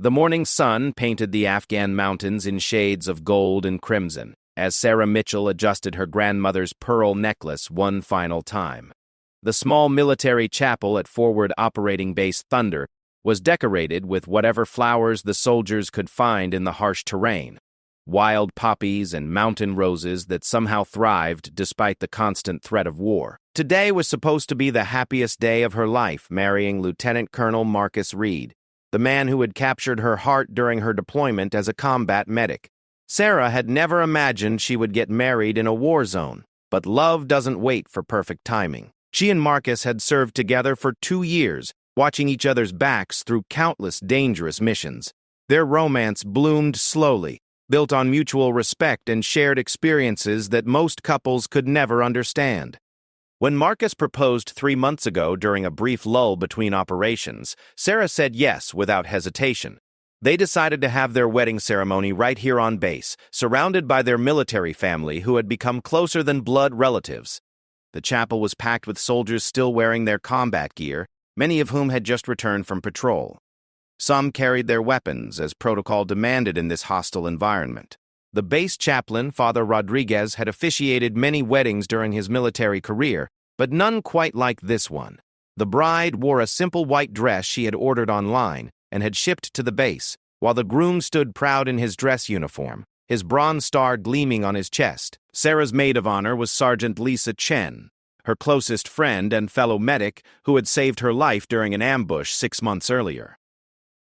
The morning sun painted the Afghan mountains in shades of gold and crimson, as Sarah Mitchell adjusted her grandmother's pearl necklace one final time. The small military chapel at Forward Operating Base Thunder was decorated with whatever flowers the soldiers could find in the harsh terrain, wild poppies and mountain roses that somehow thrived despite the constant threat of war. Today was supposed to be the happiest day of her life, marrying Lieutenant Colonel Marcus Reed, the man who had captured her heart during her deployment as a combat medic. Sarah had never imagined she would get married in a war zone, but love doesn't wait for perfect timing. She and Marcus had served together for 2 years, watching each other's backs through countless dangerous missions. Their romance bloomed slowly, built on mutual respect and shared experiences that most couples could never understand. When Marcus proposed 3 months ago during a brief lull between operations, Sarah said yes without hesitation. They decided to have their wedding ceremony right here on base, surrounded by their military family who had become closer than blood relatives. The chapel was packed with soldiers still wearing their combat gear, many of whom had just returned from patrol. Some carried their weapons, as protocol demanded in this hostile environment. The base chaplain, Father Rodriguez, had officiated many weddings during his military career, but none quite like this one. The bride wore a simple white dress she had ordered online and had shipped to the base, while the groom stood proud in his dress uniform, his bronze star gleaming on his chest. Sarah's maid of honor was Sergeant Lisa Chen, her closest friend and fellow medic who had saved her life during an ambush 6 months earlier.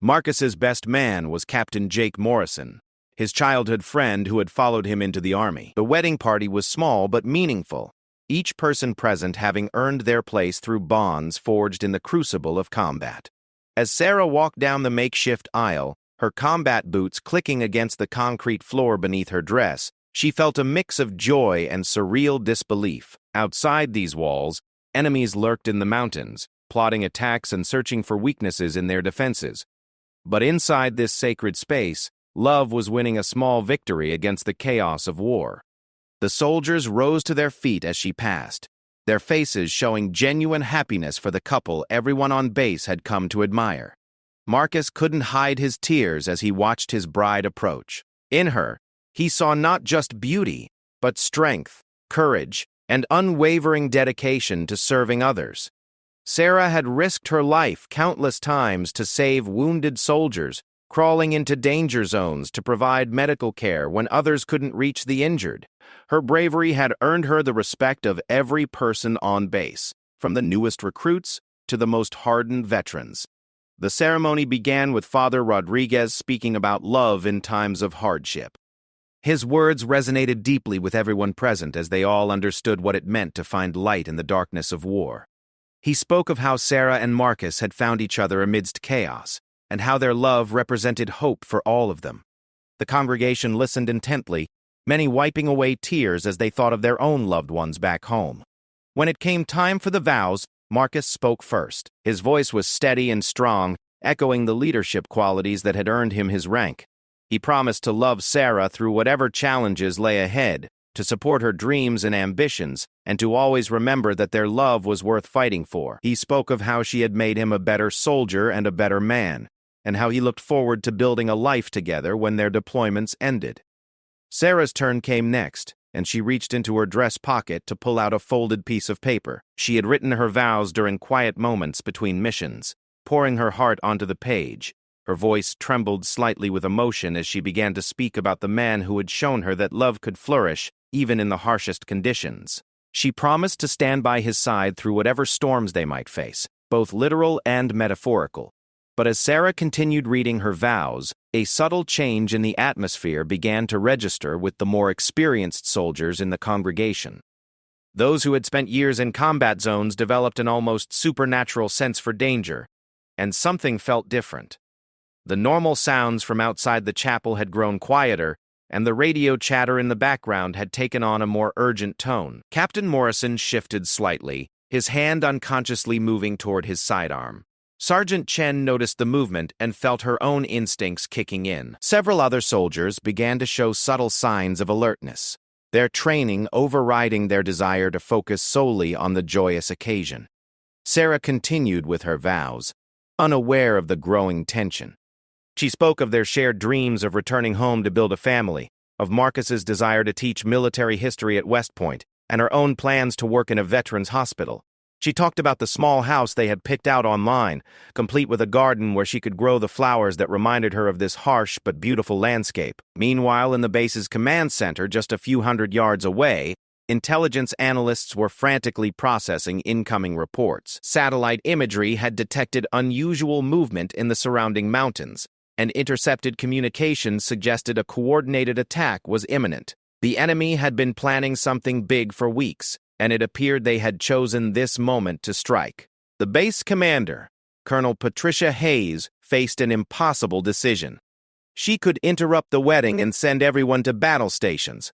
Marcus's best man was Captain Jake Morrison, his childhood friend who had followed him into the army. The wedding party was small but meaningful, each person present having earned their place through bonds forged in the crucible of combat. As Sarah walked down the makeshift aisle, her combat boots clicking against the concrete floor beneath her dress, she felt a mix of joy and surreal disbelief. Outside these walls, enemies lurked in the mountains, plotting attacks and searching for weaknesses in their defenses. But inside this sacred space, love was winning a small victory against the chaos of war. The soldiers rose to their feet as she passed, their faces showing genuine happiness for the couple everyone on base had come to admire. Marcus couldn't hide his tears as he watched his bride approach. In her, he saw not just beauty, but strength, courage, and unwavering dedication to serving others. Sarah had risked her life countless times to save wounded soldiers, crawling into danger zones to provide medical care when others couldn't reach the injured. Her bravery had earned her the respect of every person on base, from the newest recruits to the most hardened veterans. The ceremony began with Father Rodriguez speaking about love in times of hardship. His words resonated deeply with everyone present as they all understood what it meant to find light in the darkness of war. He spoke of how Sarah and Marcus had found each other amidst chaos, and how their love represented hope for all of them. The congregation listened intently, many wiping away tears as they thought of their own loved ones back home. When it came time for the vows, Marcus spoke first. His voice was steady and strong, echoing the leadership qualities that had earned him his rank. He promised to love Sarah through whatever challenges lay ahead, to support her dreams and ambitions, and to always remember that their love was worth fighting for. He spoke of how she had made him a better soldier and a better man, and how he looked forward to building a life together when their deployments ended. Sarah's turn came next, and she reached into her dress pocket to pull out a folded piece of paper. She had written her vows during quiet moments between missions, pouring her heart onto the page. Her voice trembled slightly with emotion as she began to speak about the man who had shown her that love could flourish even in the harshest conditions. She promised to stand by his side through whatever storms they might face, both literal and metaphorical. But as Sarah continued reading her vows, a subtle change in the atmosphere began to register with the more experienced soldiers in the congregation. Those who had spent years in combat zones developed an almost supernatural sense for danger, and something felt different. The normal sounds from outside the chapel had grown quieter, and the radio chatter in the background had taken on a more urgent tone. Captain Morrison shifted slightly, his hand unconsciously moving toward his sidearm. Sergeant Chen noticed the movement and felt her own instincts kicking in. Several other soldiers began to show subtle signs of alertness, their training overriding their desire to focus solely on the joyous occasion. Sarah continued with her vows, unaware of the growing tension. She spoke of their shared dreams of returning home to build a family, of Marcus's desire to teach military history at West Point, and her own plans to work in a veterans hospital. She talked about the small house they had picked out online, complete with a garden where she could grow the flowers that reminded her of this harsh but beautiful landscape. Meanwhile, in the base's command center, just a few hundred yards away, intelligence analysts were frantically processing incoming reports. Satellite imagery had detected unusual movement in the surrounding mountains, and intercepted communications suggested a coordinated attack was imminent. The enemy had been planning something big for weeks, and it appeared they had chosen this moment to strike. The base commander, Colonel Patricia Hayes, faced an impossible decision. She could interrupt the wedding and send everyone to battle stations,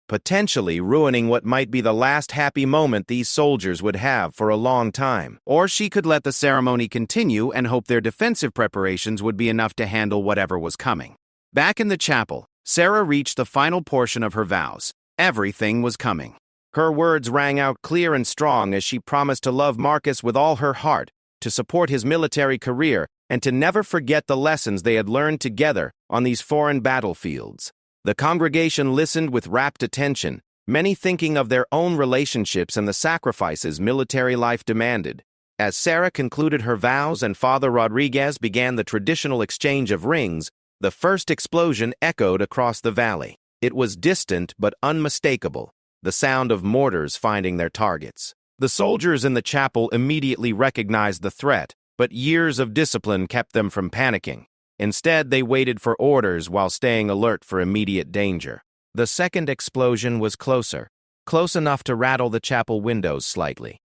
potentially ruining what might be the last happy moment these soldiers would have for a long time. Or she could let the ceremony continue and hope their defensive preparations would be enough to handle whatever was coming. Back in the chapel, Sarah reached the final portion of her vows. Everything was coming. Her words rang out clear and strong as she promised to love Marcus with all her heart, to support his military career, and to never forget the lessons they had learned together on these foreign battlefields. The congregation listened with rapt attention, many thinking of their own relationships and the sacrifices military life demanded. As Sarah concluded her vows and Father Rodriguez began the traditional exchange of rings, the first explosion echoed across the valley. It was distant but unmistakable, the sound of mortars finding their targets. The soldiers in the chapel immediately recognized the threat, but years of discipline kept them from panicking. Instead, they waited for orders while staying alert for immediate danger. The second explosion was closer, close enough to rattle the chapel windows slightly.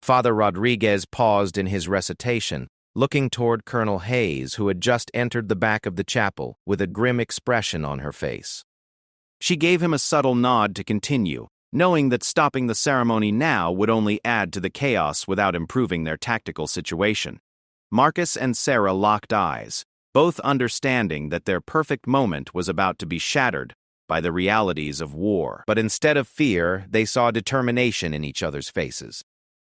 Father Rodriguez paused in his recitation, looking toward Colonel Hayes, who had just entered the back of the chapel with a grim expression on her face. She gave him a subtle nod to continue, knowing that stopping the ceremony now would only add to the chaos without improving their tactical situation. Marcus and Sarah locked eyes, both understanding that their perfect moment was about to be shattered by the realities of war. But instead of fear, they saw determination in each other's faces.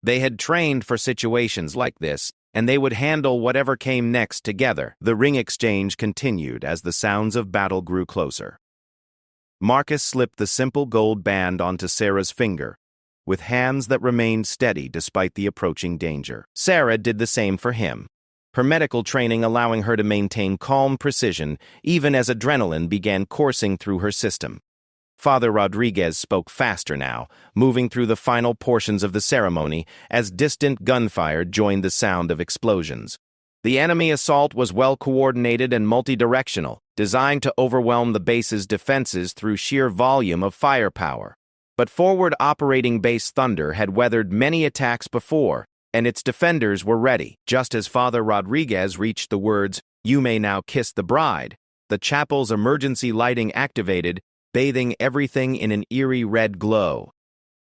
They had trained for situations like this, and they would handle whatever came next together. The ring exchange continued as the sounds of battle grew closer. Marcus slipped the simple gold band onto Sarah's finger, with hands that remained steady despite the approaching danger. Sarah did the same for him, her medical training allowing her to maintain calm precision even as adrenaline began coursing through her system. Father Rodriguez spoke faster now, moving through the final portions of the ceremony as distant gunfire joined the sound of explosions. The enemy assault was well-coordinated and multi-directional, designed to overwhelm the base's defenses through sheer volume of firepower. But forward operating Base Thunder had weathered many attacks before, and its defenders were ready. Just as Father Rodriguez reached the words, "You may now kiss the bride," the chapel's emergency lighting activated, bathing everything in an eerie red glow.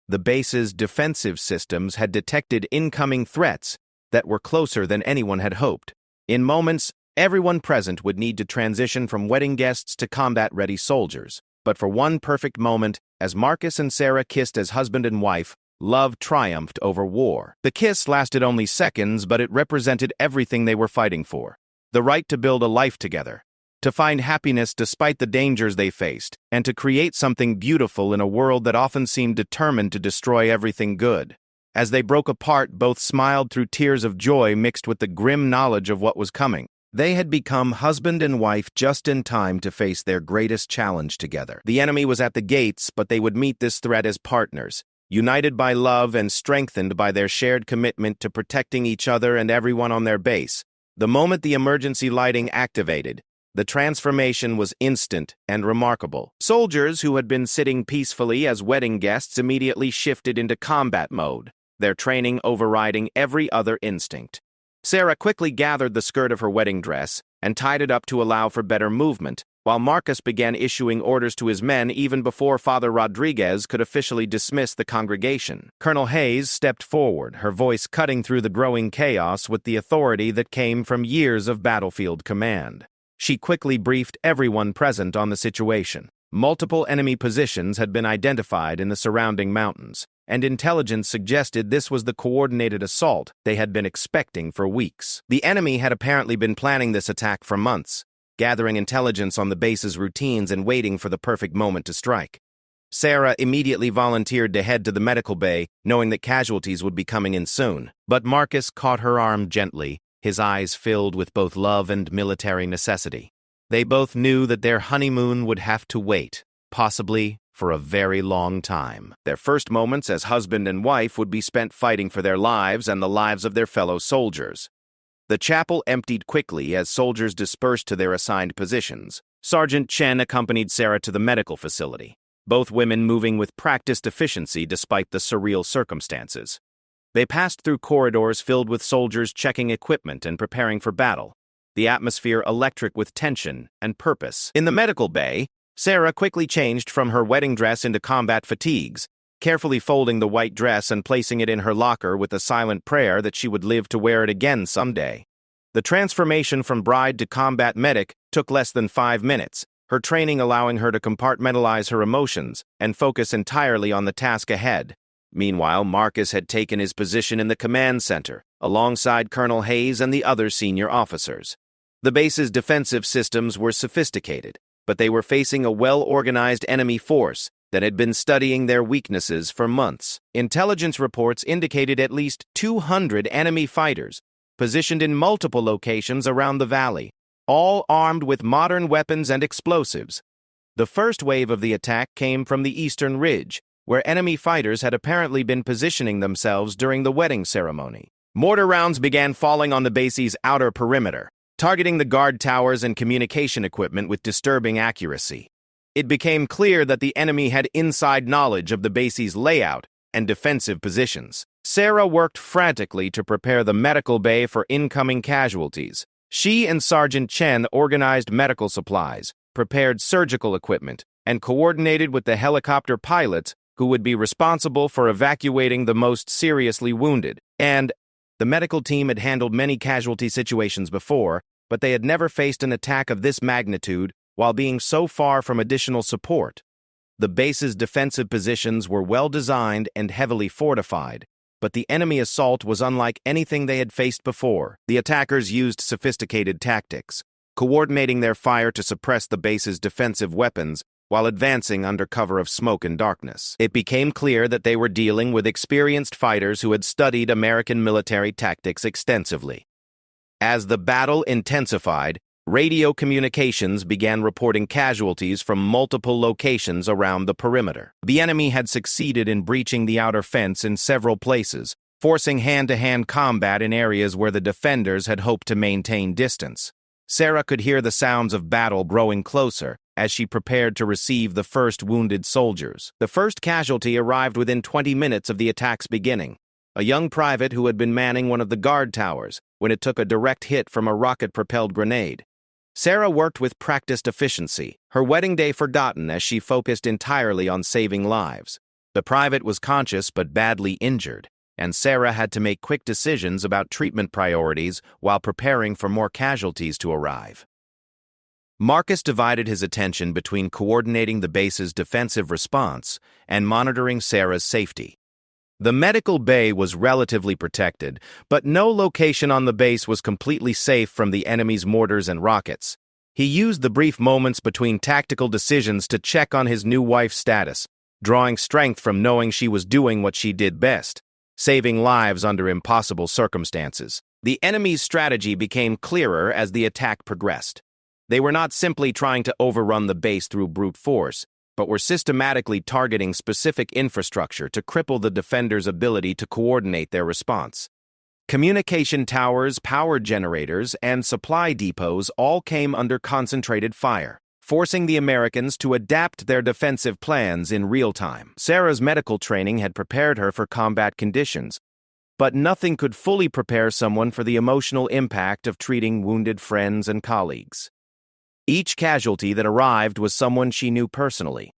The base's defensive systems had detected incoming threats that were closer than anyone had hoped. In moments, everyone present would need to transition from wedding guests to combat-ready soldiers. But for one perfect moment, as Marcus and Sarah kissed as husband and wife, love triumphed over war. The kiss lasted only seconds, but it represented everything they were fighting for. The right to build a life together, to find happiness despite the dangers they faced, and to create something beautiful in a world that often seemed determined to destroy everything good. As they broke apart, both smiled through tears of joy mixed with the grim knowledge of what was coming. They had become husband and wife just in time to face their greatest challenge together. The enemy was at the gates, but they would meet this threat as partners, united by love and strengthened by their shared commitment to protecting each other and everyone on their base. The moment the emergency lighting activated, the transformation was instant and remarkable. Soldiers who had been sitting peacefully as wedding guests immediately shifted into combat mode, their training overriding every other instinct. Sarah quickly gathered the skirt of her wedding dress and tied it up to allow for better movement, while Marcus began issuing orders to his men even before Father Rodriguez could officially dismiss the congregation. Colonel Hayes stepped forward, her voice cutting through the growing chaos with the authority that came from years of battlefield command. She quickly briefed everyone present on the situation. Multiple enemy positions had been identified in the surrounding mountains, and intelligence suggested this was the coordinated assault they had been expecting for weeks. The enemy had apparently been planning this attack for months, gathering intelligence on the base's routines and waiting for the perfect moment to strike. Sarah immediately volunteered to head to the medical bay, knowing that casualties would be coming in soon. But Marcus caught her arm gently, his eyes filled with both love and military necessity. They both knew that their honeymoon would have to wait, possibly for a very long time. Their first moments as husband and wife would be spent fighting for their lives and the lives of their fellow soldiers. The chapel emptied quickly as soldiers dispersed to their assigned positions. Sergeant Chen accompanied Sarah to the medical facility, both women moving with practiced efficiency despite the surreal circumstances. They passed through corridors filled with soldiers checking equipment and preparing for battle, the atmosphere electric with tension and purpose. In the medical bay, Sarah quickly changed from her wedding dress into combat fatigues, carefully folding the white dress and placing it in her locker with a silent prayer that she would live to wear it again someday. The transformation from bride to combat medic took less than 5 minutes, her training allowing her to compartmentalize her emotions and focus entirely on the task ahead. Meanwhile, Marcus had taken his position in the command center, alongside Colonel Hayes and the other senior officers. The base's defensive systems were sophisticated, but they were facing a well-organized enemy force that had been studying their weaknesses for months. Intelligence reports indicated at least 200 enemy fighters, positioned in multiple locations around the valley, all armed with modern weapons and explosives. The first wave of the attack came from the eastern ridge, where enemy fighters had apparently been positioning themselves during the wedding ceremony. Mortar rounds began falling on the base's outer perimeter, targeting the guard towers and communication equipment with disturbing accuracy. It became clear that the enemy had inside knowledge of the base's layout and defensive positions. Sarah worked frantically to prepare the medical bay for incoming casualties. She and Sergeant Chen organized medical supplies, prepared surgical equipment, and coordinated with the helicopter pilots who would be responsible for evacuating the most seriously wounded. And the medical team had handled many casualty situations before, but they had never faced an attack of this magnitude while being so far from additional support. The base's defensive positions were well designed and heavily fortified, but the enemy assault was unlike anything they had faced before. The attackers used sophisticated tactics, coordinating their fire to suppress the base's defensive weapons while advancing under cover of smoke and darkness. It became clear that they were dealing with experienced fighters who had studied American military tactics extensively. As the battle intensified, radio communications began reporting casualties from multiple locations around the perimeter. The enemy had succeeded in breaching the outer fence in several places, forcing hand-to-hand combat in areas where the defenders had hoped to maintain distance. Sarah could hear the sounds of battle growing closer as she prepared to receive the first wounded soldiers. The first casualty arrived within 20 minutes of the attack's beginning, a young private who had been manning one of the guard towers when it took a direct hit from a rocket-propelled grenade. Sarah worked with practiced efficiency, her wedding day forgotten as she focused entirely on saving lives. The private was conscious but badly injured, and Sarah had to make quick decisions about treatment priorities while preparing for more casualties to arrive. Marcus divided his attention between coordinating the base's defensive response and monitoring Sarah's safety. The medical bay was relatively protected, but no location on the base was completely safe from the enemy's mortars and rockets. He used the brief moments between tactical decisions to check on his new wife's status, drawing strength from knowing she was doing what she did best, saving lives under impossible circumstances. The enemy's strategy became clearer as the attack progressed. They were not simply trying to overrun the base through brute force, but were systematically targeting specific infrastructure to cripple the defenders' ability to coordinate their response. Communication towers, power generators, and supply depots all came under concentrated fire, forcing the Americans to adapt their defensive plans in real time. Sarah's medical training had prepared her for combat conditions, but nothing could fully prepare someone for the emotional impact of treating wounded friends and colleagues. Each casualty that arrived was someone she knew personally,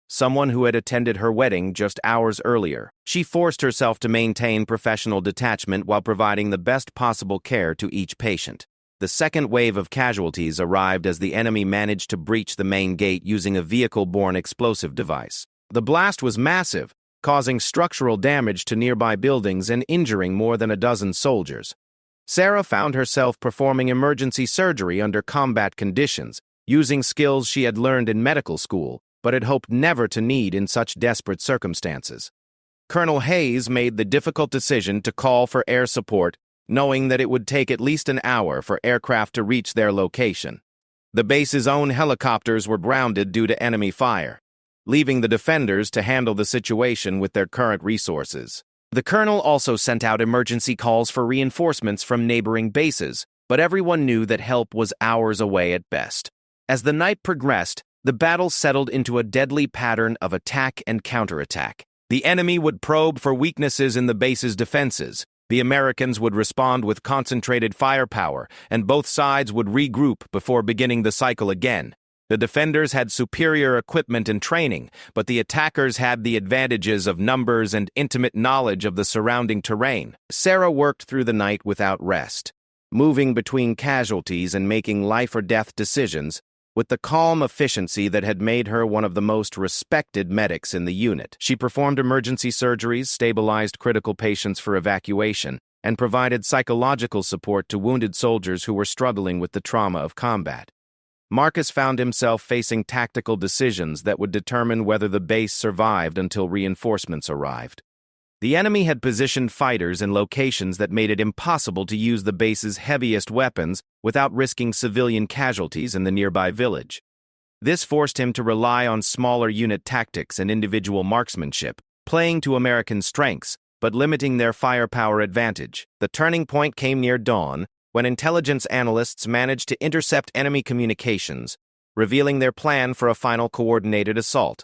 someone who had attended her wedding just hours earlier. She forced herself to maintain professional detachment while providing the best possible care to each patient. The second wave of casualties arrived as the enemy managed to breach the main gate using a vehicle-borne explosive device. The blast was massive, causing structural damage to nearby buildings and injuring more than a dozen soldiers. Sarah found herself performing emergency surgery under combat conditions, using skills she had learned in medical school, but had hoped never to need in such desperate circumstances. Colonel Hayes made the difficult decision to call for air support, knowing that it would take at least an hour for aircraft to reach their location. The base's own helicopters were grounded due to enemy fire, leaving the defenders to handle the situation with their current resources. The colonel also sent out emergency calls for reinforcements from neighboring bases, but everyone knew that help was hours away at best. As the night progressed, the battle settled into a deadly pattern of attack and counterattack. The enemy would probe for weaknesses in the base's defenses. The Americans would respond with concentrated firepower, and both sides would regroup before beginning the cycle again. The defenders had superior equipment and training, but the attackers had the advantages of numbers and intimate knowledge of the surrounding terrain. Sarah worked through the night without rest, moving between casualties and making life-or-death decisions with the calm efficiency that had made her one of the most respected medics in the unit. She performed emergency surgeries, stabilized critical patients for evacuation, and provided psychological support to wounded soldiers who were struggling with the trauma of combat. Marcus found himself facing tactical decisions that would determine whether the base survived until reinforcements arrived. The enemy had positioned fighters in locations that made it impossible to use the base's heaviest weapons without risking civilian casualties in the nearby village. This forced him to rely on smaller unit tactics and individual marksmanship, playing to American strengths, but limiting their firepower advantage. The turning point came near dawn, when intelligence analysts managed to intercept enemy communications, revealing their plan for a final coordinated assault.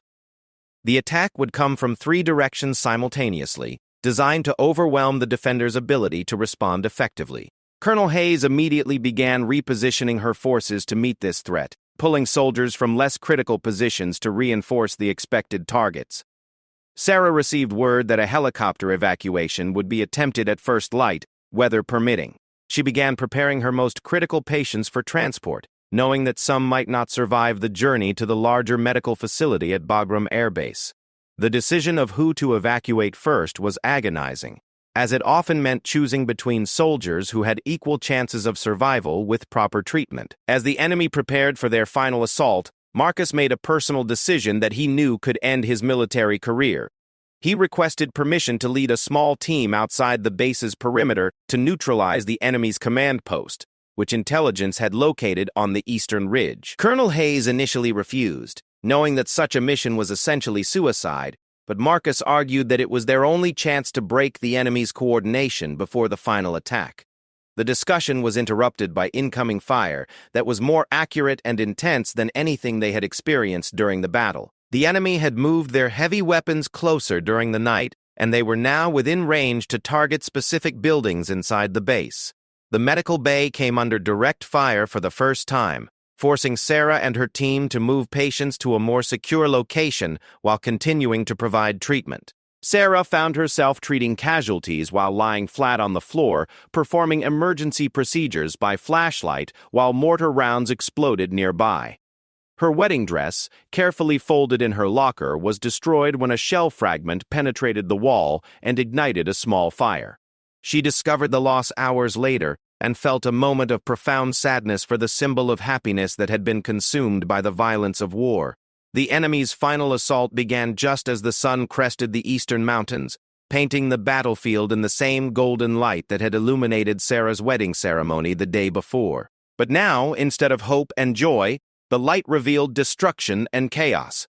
The attack would come from 3 directions simultaneously, designed to overwhelm the defenders' ability to respond effectively. Colonel Hayes immediately began repositioning her forces to meet this threat, pulling soldiers from less critical positions to reinforce the expected targets. Sarah received word that a helicopter evacuation would be attempted at first light, weather permitting. She began preparing her most critical patients for transport, knowing that some might not survive the journey to the larger medical facility at Bagram Air Base. The decision of who to evacuate first was agonizing, as it often meant choosing between soldiers who had equal chances of survival with proper treatment. As the enemy prepared for their final assault, Marcus made a personal decision that he knew could end his military career. He requested permission to lead a small team outside the base's perimeter to neutralize the enemy's command post, which intelligence had located on the eastern ridge. Colonel Hayes initially refused, knowing that such a mission was essentially suicide, but Marcus argued that it was their only chance to break the enemy's coordination before the final attack. The discussion was interrupted by incoming fire that was more accurate and intense than anything they had experienced during the battle. The enemy had moved their heavy weapons closer during the night, and they were now within range to target specific buildings inside the base. The medical bay came under direct fire for the first time, forcing Sarah and her team to move patients to a more secure location while continuing to provide treatment. Sarah found herself treating casualties while lying flat on the floor, performing emergency procedures by flashlight while mortar rounds exploded nearby. Her wedding dress, carefully folded in her locker, was destroyed when a shell fragment penetrated the wall and ignited a small fire. She discovered the loss hours later and felt a moment of profound sadness for the symbol of happiness that had been consumed by the violence of war. The enemy's final assault began just as the sun crested the eastern mountains, painting the battlefield in the same golden light that had illuminated Sarah's wedding ceremony the day before. But now, instead of hope and joy, the light revealed destruction and chaos.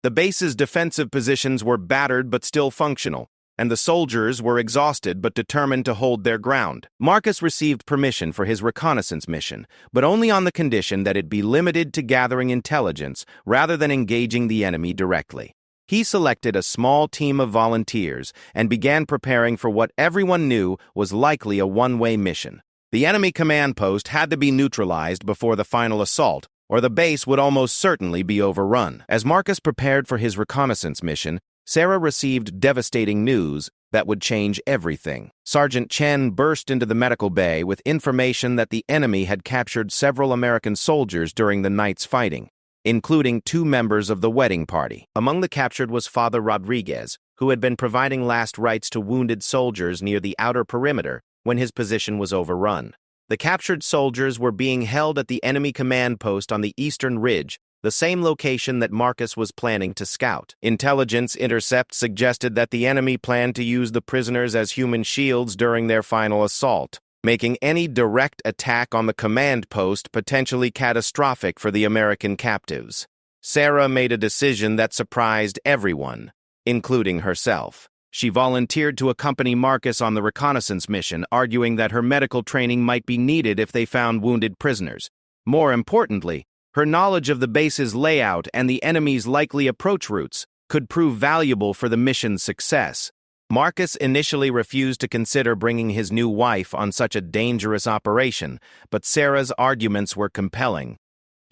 The base's defensive positions were battered but still functional, and the soldiers were exhausted but determined to hold their ground. Marcus received permission for his reconnaissance mission, but only on the condition that it be limited to gathering intelligence rather than engaging the enemy directly. He selected a small team of volunteers and began preparing for what everyone knew was likely a one-way mission. The enemy command post had to be neutralized before the final assault, or the base would almost certainly be overrun. As Marcus prepared for his reconnaissance mission, Sarah received devastating news that would change everything. Sergeant Chen burst into the medical bay with information that the enemy had captured several American soldiers during the night's fighting. including 2 members of the wedding party. Among the captured was Father Rodriguez, who had been providing last rites to wounded soldiers near the outer perimeter when his position was overrun. The captured soldiers were being held at the enemy command post on the eastern ridge, the same location that Marcus was planning to scout. Intelligence intercepts suggested that the enemy planned to use the prisoners as human shields during their final assault, making any direct attack on the command post potentially catastrophic for the American captives. Sarah made a decision that surprised everyone, including herself. She volunteered to accompany Marcus on the reconnaissance mission, arguing that her medical training might be needed if they found wounded prisoners. More importantly, her knowledge of the base's layout and the enemy's likely approach routes could prove valuable for the mission's success. Marcus initially refused to consider bringing his new wife on such a dangerous operation, but Sarah's arguments were compelling.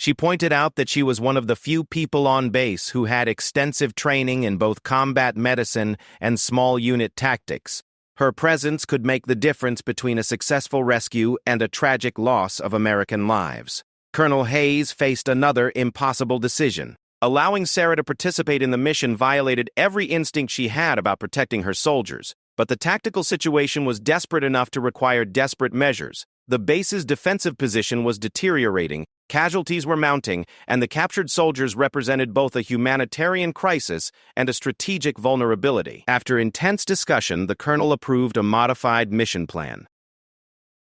She pointed out that she was one of the few people on base who had extensive training in both combat medicine and small unit tactics. Her presence could make the difference between a successful rescue and a tragic loss of American lives. Colonel Hayes faced another impossible decision. Allowing Sarah to participate in the mission violated every instinct she had about protecting her soldiers, but the tactical situation was desperate enough to require desperate measures. The base's defensive position was deteriorating, casualties were mounting, and the captured soldiers represented both a humanitarian crisis and a strategic vulnerability. After intense discussion, the colonel approved a modified mission plan.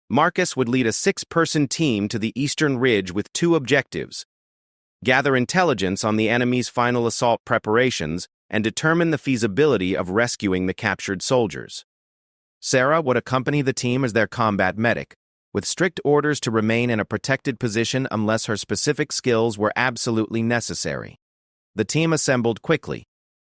Marcus would lead a 6-person team to the eastern ridge with 2 objectives: gather intelligence on the enemy's final assault preparations and determine the feasibility of rescuing the captured soldiers. Sarah would accompany the team as their combat medic, with strict orders to remain in a protected position unless her specific skills were absolutely necessary. The team assembled quickly,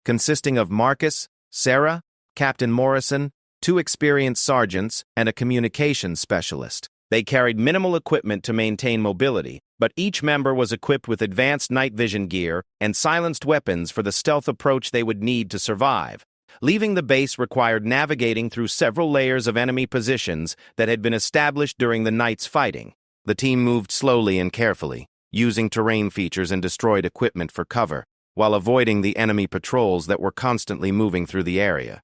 consisting of Marcus, Sarah, Captain Morrison, 2 experienced sergeants, and a communications specialist. They carried minimal equipment to maintain mobility, but each member was equipped with advanced night vision gear and silenced weapons for the stealth approach they would need to survive. Leaving the base required navigating through several layers of enemy positions that had been established during the night's fighting. The team moved slowly and carefully, using terrain features and destroyed equipment for cover, while avoiding the enemy patrols that were constantly moving through the area.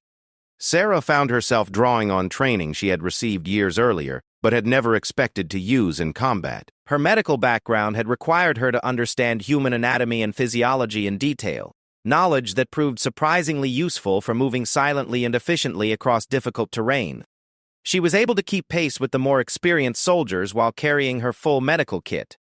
Sarah found herself drawing on training she had received years earlier, but had never expected to use in combat. Her medical background had required her to understand human anatomy and physiology in detail, knowledge that proved surprisingly useful for moving silently and efficiently across difficult terrain. She was able to keep pace with the more experienced soldiers while carrying her full medical kit.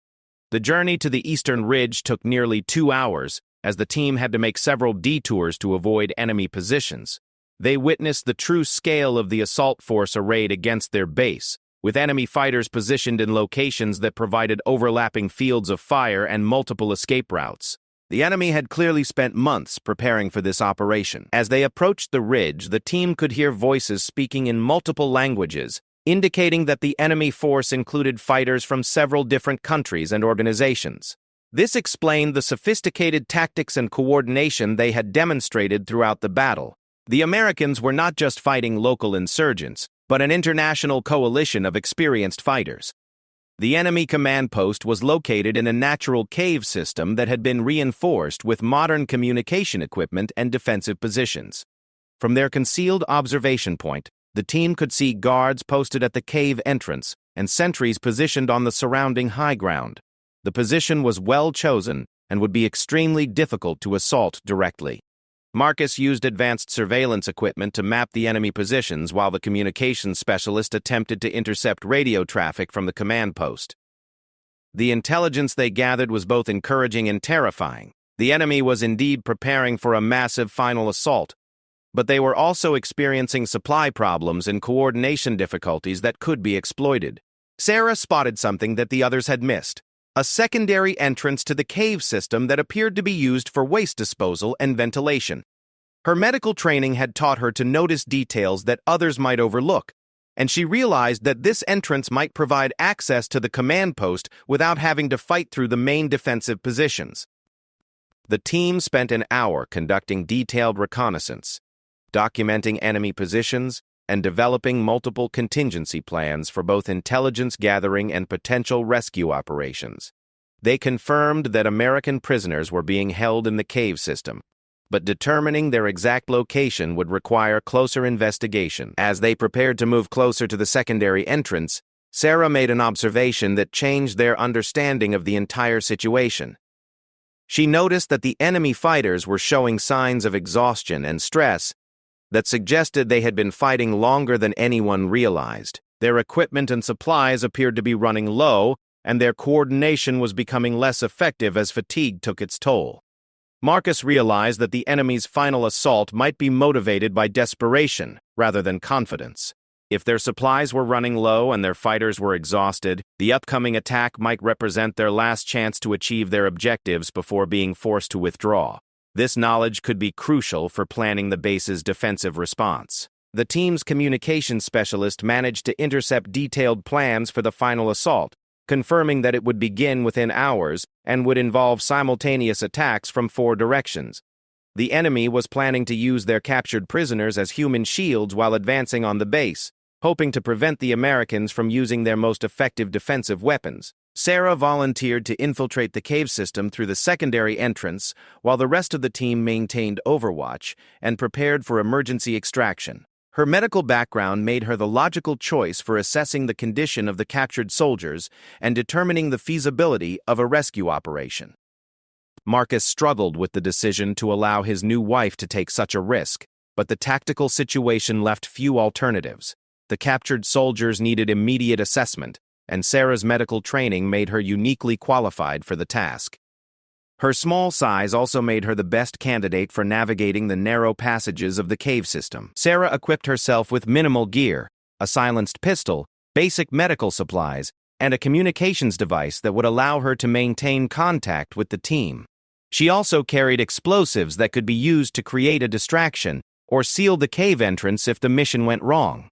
The journey to the eastern ridge took nearly 2 hours, as the team had to make several detours to avoid enemy positions. They witnessed the true scale of the assault force arrayed against their base, with enemy fighters positioned in locations that provided overlapping fields of fire and multiple escape routes. The enemy had clearly spent months preparing for this operation. As they approached the ridge, the team could hear voices speaking in multiple languages, indicating that the enemy force included fighters from several different countries and organizations. This explained the sophisticated tactics and coordination they had demonstrated throughout the battle. The Americans were not just fighting local insurgents, but an international coalition of experienced fighters. The enemy command post was located in a natural cave system that had been reinforced with modern communication equipment and defensive positions. From their concealed observation point, the team could see guards posted at the cave entrance and sentries positioned on the surrounding high ground. The position was well chosen and would be extremely difficult to assault directly. Marcus used advanced surveillance equipment to map the enemy positions while the communications specialist attempted to intercept radio traffic from the command post. The intelligence they gathered was both encouraging and terrifying. The enemy was indeed preparing for a massive final assault, but they were also experiencing supply problems and coordination difficulties that could be exploited. Sarah spotted something that the others had missed: a secondary entrance to the cave system that appeared to be used for waste disposal and ventilation. Her medical training had taught her to notice details that others might overlook, and she realized that this entrance might provide access to the command post without having to fight through the main defensive positions. The team spent an hour conducting detailed reconnaissance, documenting enemy positions, and developing multiple contingency plans for both intelligence gathering and potential rescue operations. They confirmed that American prisoners were being held in the cave system, but determining their exact location would require closer investigation. As they prepared to move closer to the secondary entrance, Sarah made an observation that changed their understanding of the entire situation. She noticed that the enemy fighters were showing signs of exhaustion and stress that suggested they had been fighting longer than anyone realized. Their equipment and supplies appeared to be running low, and their coordination was becoming less effective as fatigue took its toll. Marcus realized that the enemy's final assault might be motivated by desperation rather than confidence. If their supplies were running low and their fighters were exhausted, the upcoming attack might represent their last chance to achieve their objectives before being forced to withdraw. This knowledge could be crucial for planning the base's defensive response. The team's communications specialist managed to intercept detailed plans for the final assault, confirming that it would begin within hours and would involve simultaneous attacks from 4 directions. The enemy was planning to use their captured prisoners as human shields while advancing on the base, hoping to prevent the Americans from using their most effective defensive weapons. Sarah volunteered to infiltrate the cave system through the secondary entrance, while the rest of the team maintained overwatch and prepared for emergency extraction. Her medical background made her the logical choice for assessing the condition of the captured soldiers and determining the feasibility of a rescue operation. Marcus struggled with the decision to allow his new wife to take such a risk, but the tactical situation left few alternatives. The captured soldiers needed immediate assessment, and Sarah's medical training made her uniquely qualified for the task. Her small size also made her the best candidate for navigating the narrow passages of the cave system. Sarah equipped herself with minimal gear, a silenced pistol, basic medical supplies, and a communications device that would allow her to maintain contact with the team. She also carried explosives that could be used to create a distraction or seal the cave entrance if the mission went wrong.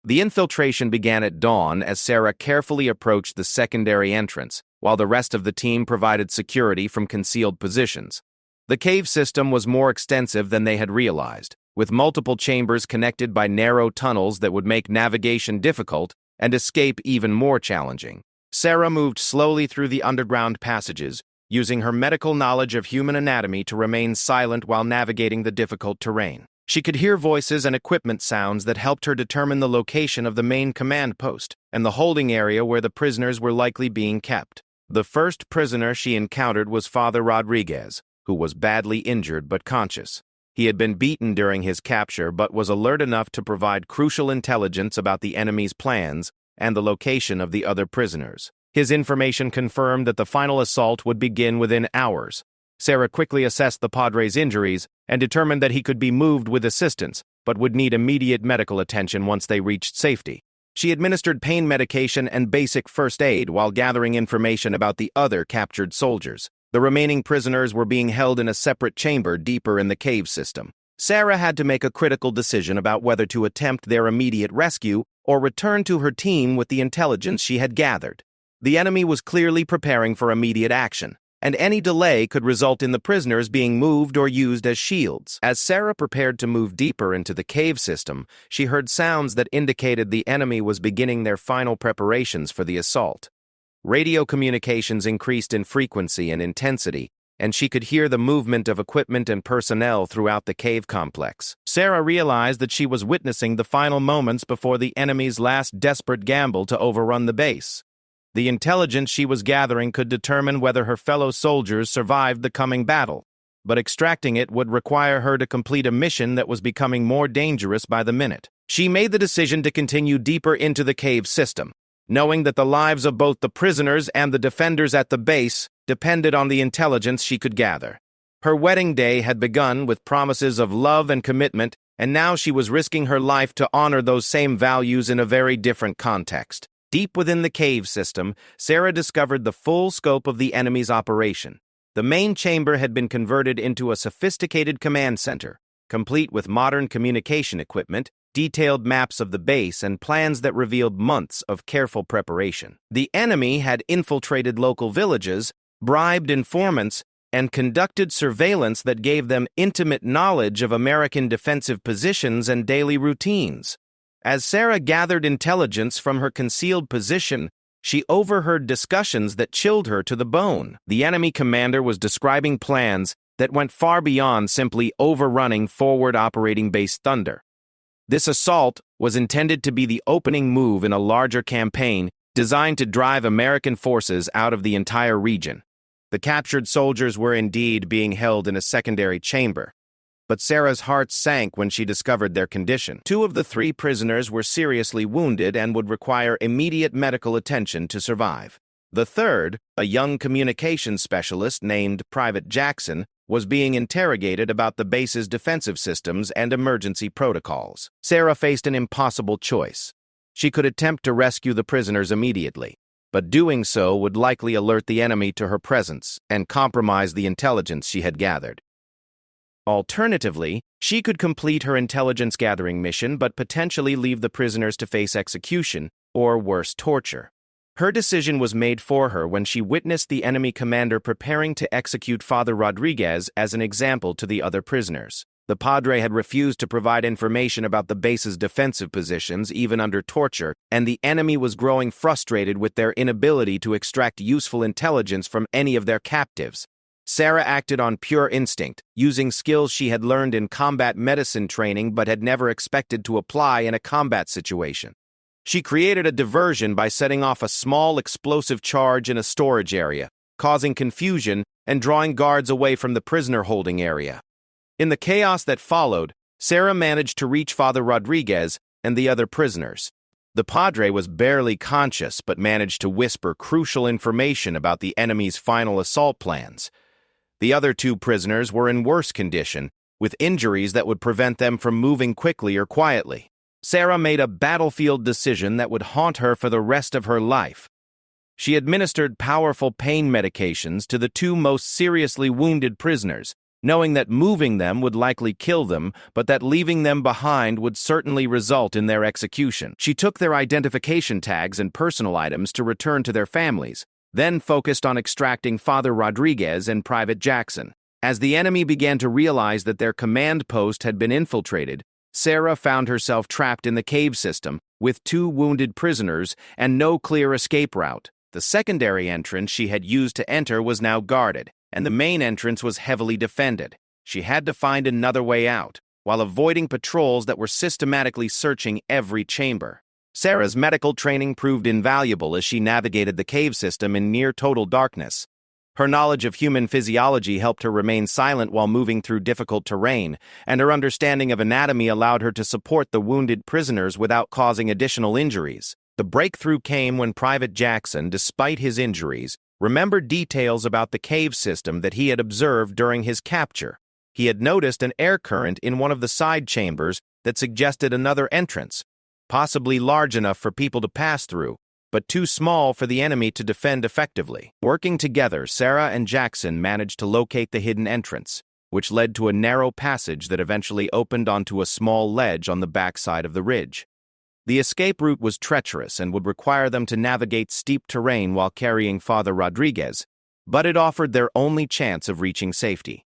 The infiltration began at dawn as Sarah carefully approached the secondary entrance, while the rest of the team provided security from concealed positions. The cave system was more extensive than they had realized, with multiple chambers connected by narrow tunnels that would make navigation difficult and escape even more challenging. Sarah moved slowly through the underground passages, using her medical knowledge of human anatomy to remain silent while navigating the difficult terrain. She could hear voices and equipment sounds that helped her determine the location of the main command post and the holding area where the prisoners were likely being kept. The first prisoner she encountered was Father Rodriguez, who was badly injured but conscious. He had been beaten during his capture but was alert enough to provide crucial intelligence about the enemy's plans and the location of the other prisoners. His information confirmed that the final assault would begin within hours. Sarah quickly assessed the Padre's injuries and determined that he could be moved with assistance, but would need immediate medical attention once they reached safety. She administered pain medication and basic first aid while gathering information about the other captured soldiers. The remaining prisoners were being held in a separate chamber deeper in the cave system. Sarah had to make a critical decision about whether to attempt their immediate rescue or return to her team with the intelligence she had gathered. The enemy was clearly preparing for immediate action, and any delay could result in the prisoners being moved or used as shields. As Sarah prepared to move deeper into the cave system, she heard sounds that indicated the enemy was beginning their final preparations for the assault. Radio communications increased in frequency and intensity, and she could hear the movement of equipment and personnel throughout the cave complex. Sarah realized that she was witnessing the final moments before the enemy's last desperate gamble to overrun the base. The intelligence she was gathering could determine whether her fellow soldiers survived the coming battle, but extracting it would require her to complete a mission that was becoming more dangerous by the minute. She made the decision to continue deeper into the cave system, knowing that the lives of both the prisoners and the defenders at the base depended on the intelligence she could gather. Her wedding day had begun with promises of love and commitment, and now she was risking her life to honor those same values in a very different context. Deep within the cave system, Sarah discovered the full scope of the enemy's operation. The main chamber had been converted into a sophisticated command center, complete with modern communication equipment, detailed maps of the base, and plans that revealed months of careful preparation. The enemy had infiltrated local villages, bribed informants, and conducted surveillance that gave them intimate knowledge of American defensive positions and daily routines. As Sarah gathered intelligence from her concealed position, She overheard discussions that chilled her to the bone. The enemy commander was describing plans that went far beyond simply overrunning forward operating base Thunder. This assault was intended to be the opening move in a larger campaign designed to drive American forces out of the entire region. The captured soldiers were indeed being held in a secondary chamber, but Sarah's heart sank when she discovered their condition. 2 of the 3 prisoners were seriously wounded and would require immediate medical attention to survive. The third, a young communications specialist named Private Jackson, was being interrogated about the base's defensive systems and emergency protocols. Sarah faced an impossible choice. She could attempt to rescue the prisoners immediately, but doing so would likely alert the enemy to her presence and compromise the intelligence she had gathered. Alternatively, she could complete her intelligence-gathering mission but potentially leave the prisoners to face execution or worse, torture. Her decision was made for her when she witnessed the enemy commander preparing to execute Father Rodriguez as an example to the other prisoners. The Padre had refused to provide information about the base's defensive positions even under torture, and the enemy was growing frustrated with their inability to extract useful intelligence from any of their captives. Sarah acted on pure instinct, using skills she had learned in combat medicine training but had never expected to apply in a combat situation. She created a diversion by setting off a small explosive charge in a storage area, causing confusion and drawing guards away from the prisoner holding area. In the chaos that followed, Sarah managed to reach Father Rodriguez and the other prisoners. The Padre was barely conscious but managed to whisper crucial information about the enemy's final assault plans. The other 2 prisoners were in worse condition, with injuries that would prevent them from moving quickly or quietly. Sarah made a battlefield decision that would haunt her for the rest of her life. She administered powerful pain medications to the 2 most seriously wounded prisoners, knowing that moving them would likely kill them, but that leaving them behind would certainly result in their execution. She took their identification tags and personal items to return to their families, then focused on extracting Father Rodriguez and Private Jackson. As the enemy began to realize that their command post had been infiltrated, Sarah found herself trapped in the cave system, with 2 wounded prisoners and no clear escape route. The secondary entrance she had used to enter was now guarded, and the main entrance was heavily defended. She had to find another way out, while avoiding patrols that were systematically searching every chamber. Sarah's medical training proved invaluable as she navigated the cave system in near-total darkness. Her knowledge of human physiology helped her remain silent while moving through difficult terrain, and her understanding of anatomy allowed her to support the wounded prisoners without causing additional injuries. The breakthrough came when Private Jackson, despite his injuries, remembered details about the cave system that he had observed during his capture. He had noticed an air current in one of the side chambers that suggested another entrance, possibly large enough for people to pass through, but too small for the enemy to defend effectively. Working together, Sarah and Jackson managed to locate the hidden entrance, which led to a narrow passage that eventually opened onto a small ledge on the backside of the ridge. The escape route was treacherous and would require them to navigate steep terrain while carrying Father Rodriguez, but it offered their only chance of reaching safety.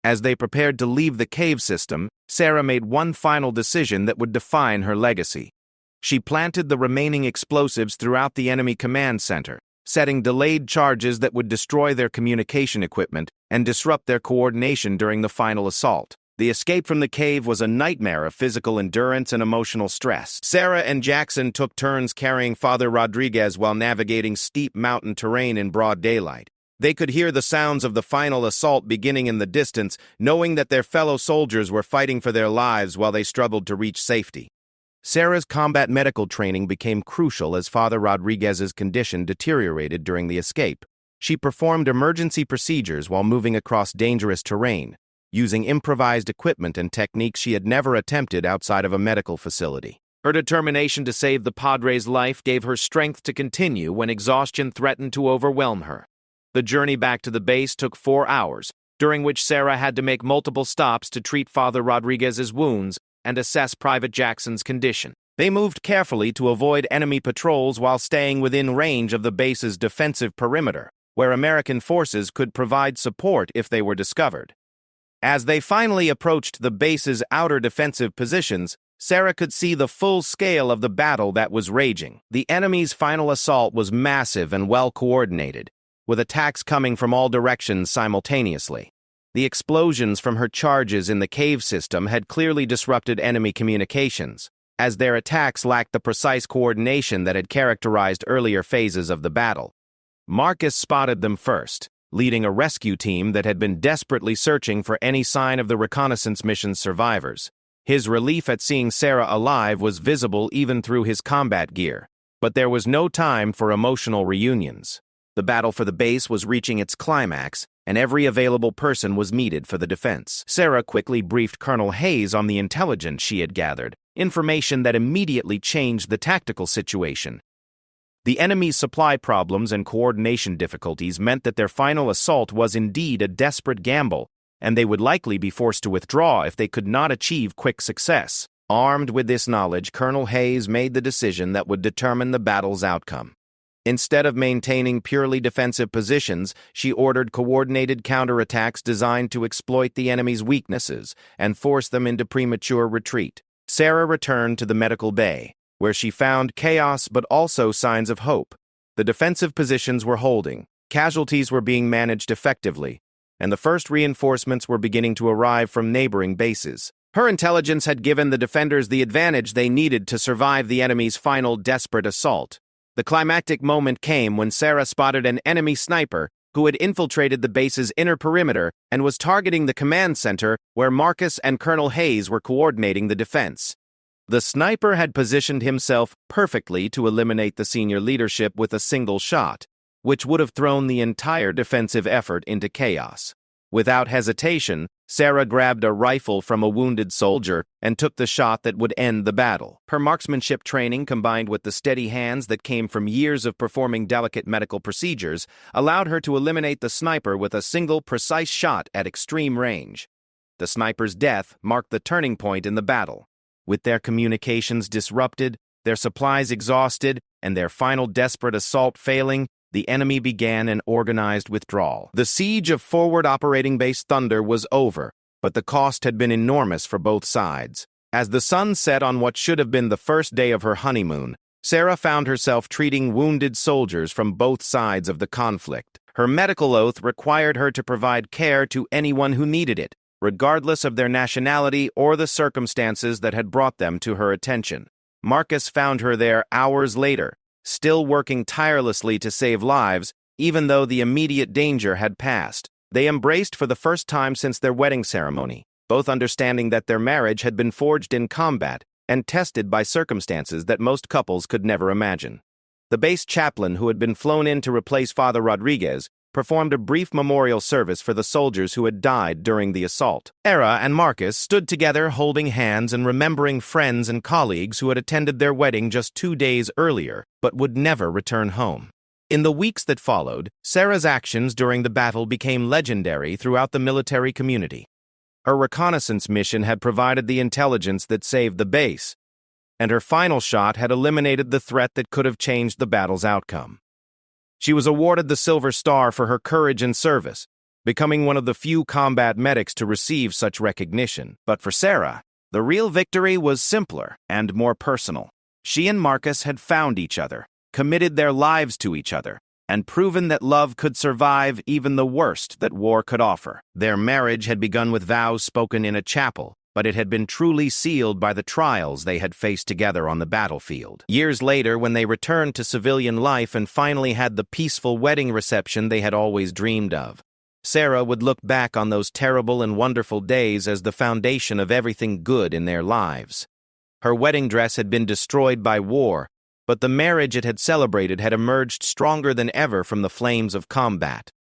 As they prepared to leave the cave system, Sarah made one final decision that would define her legacy. She planted the remaining explosives throughout the enemy command center, setting delayed charges that would destroy their communication equipment and disrupt their coordination during the final assault. The escape from the cave was a nightmare of physical endurance and emotional stress. Sarah and Jackson took turns carrying Father Rodriguez while navigating steep mountain terrain in broad daylight. They could hear the sounds of the final assault beginning in the distance, knowing that their fellow soldiers were fighting for their lives while they struggled to reach safety. Sarah's combat medical training became crucial as Father Rodriguez's condition deteriorated during the escape. She performed emergency procedures while moving across dangerous terrain, using improvised equipment and techniques she had never attempted outside of a medical facility. Her determination to save the Padre's life gave her strength to continue when exhaustion threatened to overwhelm her. The journey back to the base took 4 hours, during which Sarah had to make multiple stops to treat Father Rodriguez's wounds and assess Private Jackson's condition. They moved carefully to avoid enemy patrols while staying within range of the base's defensive perimeter, where American forces could provide support if they were discovered. As they finally approached the base's outer defensive positions, Sarah could see the full scale of the battle that was raging. The enemy's final assault was massive and well-coordinated, with attacks coming from all directions simultaneously. The explosions from her charges in the cave system had clearly disrupted enemy communications, as their attacks lacked the precise coordination that had characterized earlier phases of the battle. Marcus spotted them first, leading a rescue team that had been desperately searching for any sign of the reconnaissance mission's survivors. His relief at seeing Sarah alive was visible even through his combat gear, but there was no time for emotional reunions. The battle for the base was reaching its climax, and every available person was needed for the defense. Sarah quickly briefed Colonel Hayes on the intelligence she had gathered, information that immediately changed the tactical situation. The enemy's supply problems and coordination difficulties meant that their final assault was indeed a desperate gamble, and they would likely be forced to withdraw if they could not achieve quick success. Armed with this knowledge, Colonel Hayes made the decision that would determine the battle's outcome. Instead of maintaining purely defensive positions, she ordered coordinated counterattacks designed to exploit the enemy's weaknesses and force them into premature retreat. Sarah returned to the medical bay, where she found chaos but also signs of hope. The defensive positions were holding, casualties were being managed effectively, and the first reinforcements were beginning to arrive from neighboring bases. Her intelligence had given the defenders the advantage they needed to survive the enemy's final desperate assault. The climactic moment came when Sarah spotted an enemy sniper who had infiltrated the base's inner perimeter and was targeting the command center where Marcus and Colonel Hayes were coordinating the defense. The sniper had positioned himself perfectly to eliminate the senior leadership with a single shot, which would have thrown the entire defensive effort into chaos. Without hesitation, Sarah grabbed a rifle from a wounded soldier and took the shot that would end the battle. Her marksmanship training, combined with the steady hands that came from years of performing delicate medical procedures, allowed her to eliminate the sniper with a single precise shot at extreme range. The sniper's death marked the turning point in the battle. With their communications disrupted, their supplies exhausted, and their final desperate assault failing, the enemy began an organized withdrawal. The siege of Forward Operating Base Thunder was over, but the cost had been enormous for both sides. As the sun set on what should have been the first day of her honeymoon, Sarah found herself treating wounded soldiers from both sides of the conflict. Her medical oath required her to provide care to anyone who needed it, regardless of their nationality or the circumstances that had brought them to her attention. Marcus found her there hours later, still working tirelessly to save lives, even though the immediate danger had passed. They embraced for the first time since their wedding ceremony, both understanding that their marriage had been forged in combat and tested by circumstances that most couples could never imagine. The base chaplain, who had been flown in to replace Father Rodriguez, performed a brief memorial service for the soldiers who had died during the assault. Sarah and Marcus stood together holding hands and remembering friends and colleagues who had attended their wedding just 2 days earlier, but would never return home. In the weeks that followed, Sarah's actions during the battle became legendary throughout the military community. Her reconnaissance mission had provided the intelligence that saved the base, and her final shot had eliminated the threat that could have changed the battle's outcome. She was awarded the Silver Star for her courage and service, becoming one of the few combat medics to receive such recognition. But for Sarah, the real victory was simpler and more personal. She and Marcus had found each other, committed their lives to each other, and proven that love could survive even the worst that war could offer. Their marriage had begun with vows spoken in a chapel, but it had been truly sealed by the trials they had faced together on the battlefield. Years later, when they returned to civilian life and finally had the peaceful wedding reception they had always dreamed of, Sarah would look back on those terrible and wonderful days as the foundation of everything good in their lives. Her wedding dress had been destroyed by war, but the marriage it had celebrated had emerged stronger than ever from the flames of combat.